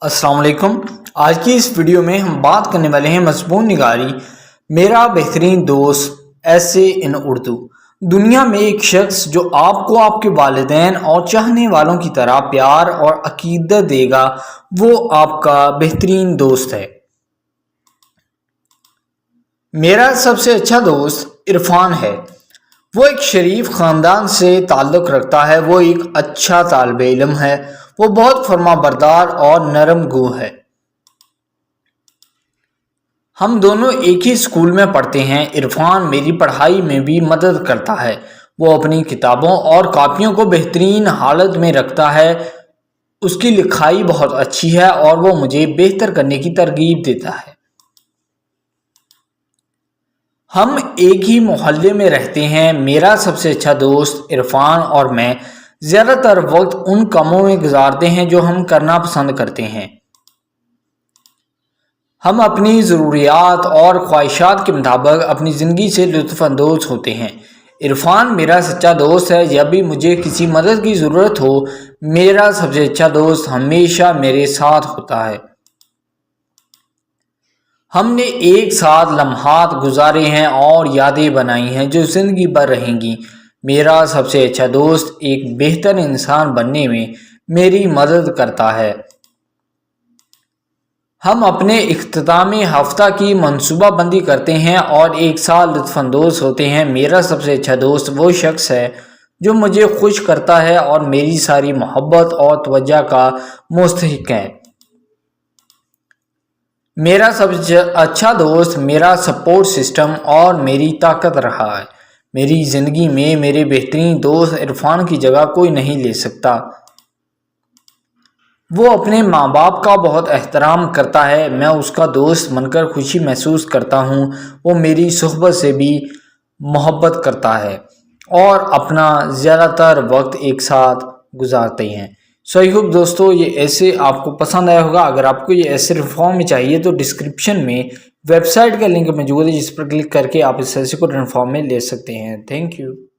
السلام علیکم۔ آج کی اس ویڈیو میں ہم بات کرنے والے ہیں مضمون نگاری میرا بہترین دوست ایسے ان اردو۔ دنیا میں ایک شخص جو آپ کو آپ کے والدین اور چاہنے والوں کی طرح پیار اور عقیدت دے گا وہ آپ کا بہترین دوست ہے۔ میرا سب سے اچھا دوست عرفان ہے۔ وہ ایک شریف خاندان سے تعلق رکھتا ہے۔ وہ ایک اچھا طالب علم ہے۔ وہ بہت فرما بردار اور نرم گو ہے۔ ہم دونوں ایک ہی اسکول میں پڑھتے ہیں۔ عرفان میری پڑھائی میں بھی مدد کرتا ہے۔ وہ اپنی کتابوں اور کاپیوں کو بہترین حالت میں رکھتا ہے۔ اس کی لکھائی بہت اچھی ہے اور وہ مجھے بہتر کرنے کی ترغیب دیتا ہے۔ ہم ایک ہی محلے میں رہتے ہیں۔ میرا سب سے اچھا دوست عرفان اور میں زیادہ تر وقت ان کاموں میں گزارتے ہیں جو ہم کرنا پسند کرتے ہیں۔ ہم اپنی ضروریات اور خواہشات کے مطابق اپنی زندگی سے لطف اندوز ہوتے ہیں۔ عرفان میرا سچا دوست ہے۔ جب بھی مجھے کسی مدد کی ضرورت ہو میرا سب سے اچھا دوست ہمیشہ میرے ساتھ ہوتا ہے۔ ہم نے ایک ساتھ لمحات گزارے ہیں اور یادیں بنائی ہیں جو زندگی بھر رہیں گی۔ میرا سب سے اچھا دوست ایک بہتر انسان بننے میں میری مدد کرتا ہے۔ ہم اپنے اختتامی ہفتہ کی منصوبہ بندی کرتے ہیں اور ایک ساتھ لطف اندوز ہوتے ہیں۔ میرا سب سے اچھا دوست وہ شخص ہے جو مجھے خوش کرتا ہے اور میری ساری محبت اور توجہ کا مستحق ہے۔ میرا سب سے اچھا دوست میرا سپورٹ سسٹم اور میری طاقت رہا ہے۔ میری زندگی میں میرے بہترین دوست عرفان کی جگہ کوئی نہیں لے سکتا۔ وہ اپنے ماں باپ کا بہت احترام کرتا ہے۔ میں اس کا دوست بن کر خوشی محسوس کرتا ہوں۔ وہ میری صحبت سے بھی محبت کرتا ہے اور اپنا زیادہ تر وقت ایک ساتھ گزارتے ہیں۔ I hope دوستو یہ ایسے آپ کو پسند آیا ہوگا۔ اگر آپ کو یہ ایسے فارم میں چاہیے تو ڈسکرپشن میں ویب سائٹ کا لنک موجود ہے جس پر کلک کر کے آپ اس ایسے کو فارم میں لے سکتے ہیں۔ Thank you.